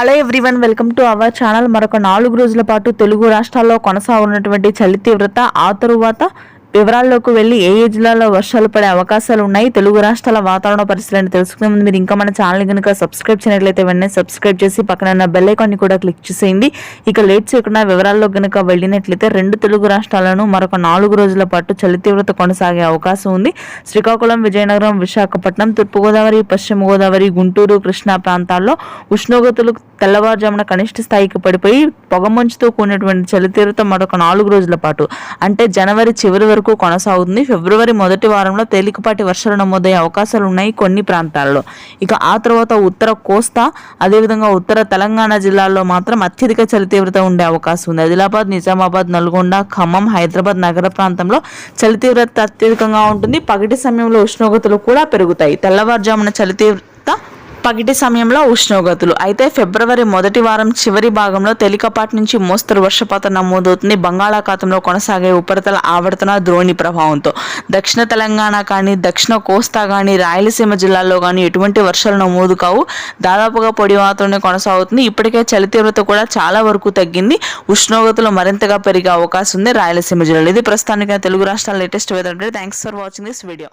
Hello everyone, welcome to our channel. మరొక 4 రోజుల పాటు తెలుగు రాష్ట్రాల్లో కొనసాగుతున్నటువంటి చలి తీవ్రత, ఆ తరువాత వివరాల్లోకి వెళ్ళి ఏ జిల్లాలో వర్షాలు పడే అవకాశాలు ఉన్నాయి, తెలుగు రాష్ట్రాల వాతావరణ పరిస్థితులను తెలుసుకునే ముందు మీరు ఇంకా మన ఛానల్ కనుక సబ్స్క్రైబ్ చేయనట్లయితే వెంటనే సబ్స్క్రైబ్ చేసి పక్కన ఉన్న బెల్ ఐకాన్ని కూడా క్లిక్ చేసేయండి. ఇక లేట్ చేయకుండా వివరాల్లో కనుక వెళ్ళినట్లయితే 2 తెలుగు రాష్ట్రాలను మరొక 4 రోజుల పాటు చలి తీవ్రత కొనసాగే అవకాశం ఉంది. శ్రీకాకుళం, విజయనగరం, విశాఖపట్నం, తూర్పుగోదావరి, పశ్చిమ గోదావరి, గుంటూరు, కృష్ణా ప్రాంతాల్లో ఉష్ణోగ్రతలు తెల్లవారుజామున కనిష్ట స్థాయికి పడిపోయి పొగమంచుతో కూడినటువంటి చలి తీవ్రత మరొక 4 రోజుల పాటు అంటే జనవరి చివరి వరకు కొనసాగుతుంది. ఫిబ్రవరి మొదటి వారంలో తేలికపాటి వర్షాలు నమోదయ్యే అవకాశాలు ఉన్నాయి కొన్ని ప్రాంతాల్లో. ఇక ఆ తర్వాత ఉత్తర కోస్తా, అదేవిధంగా ఉత్తర తెలంగాణ జిల్లాల్లో మాత్రం అత్యధిక చలి తీవ్రత ఉండే అవకాశం ఉంది. ఆదిలాబాద్, నిజామాబాద్, నల్గొండ, ఖమ్మం, హైదరాబాద్ నగర ప్రాంతంలో చలి తీవ్రత అత్యధికంగా ఉంటుంది. పగటి సమయంలో ఉష్ణోగ్రతలు కూడా పెరుగుతాయి. తెల్లవారుజామున చలి తీవ్రత, పగటి సమయంలో ఉష్ణోగ్రతలు అయితే ఫిబ్రవరి మొదటి వారం చివరి భాగంలో తేలికపాటి నుంచి మోస్తరు వర్షపాతం నమోదవుతుంది. బంగాళాఖాతంలో కొనసాగే ఉపరితల ఆవర్తన ద్రోణి ప్రభావంతో దక్షిణ తెలంగాణ కానీ, దక్షిణ కోస్తా కానీ, రాయలసీమ జిల్లాల్లో కానీ ఎటువంటి వర్షాలు నమోదు కావు. దాదాపుగా పొడి వాతావరణం కొనసాగుతుంది. ఇప్పటికే చలి తీవ్రత కూడా చాలా వరకు తగ్గింది. ఉష్ణోగ్రతలు మరింతగా పెరిగే అవకాశం ఉంది రాయలసీమ జిల్లాలో. ఇది ప్రస్తుతానికి తెలుగు రాష్ట్రాల latest weather update. Thanks for watching this video.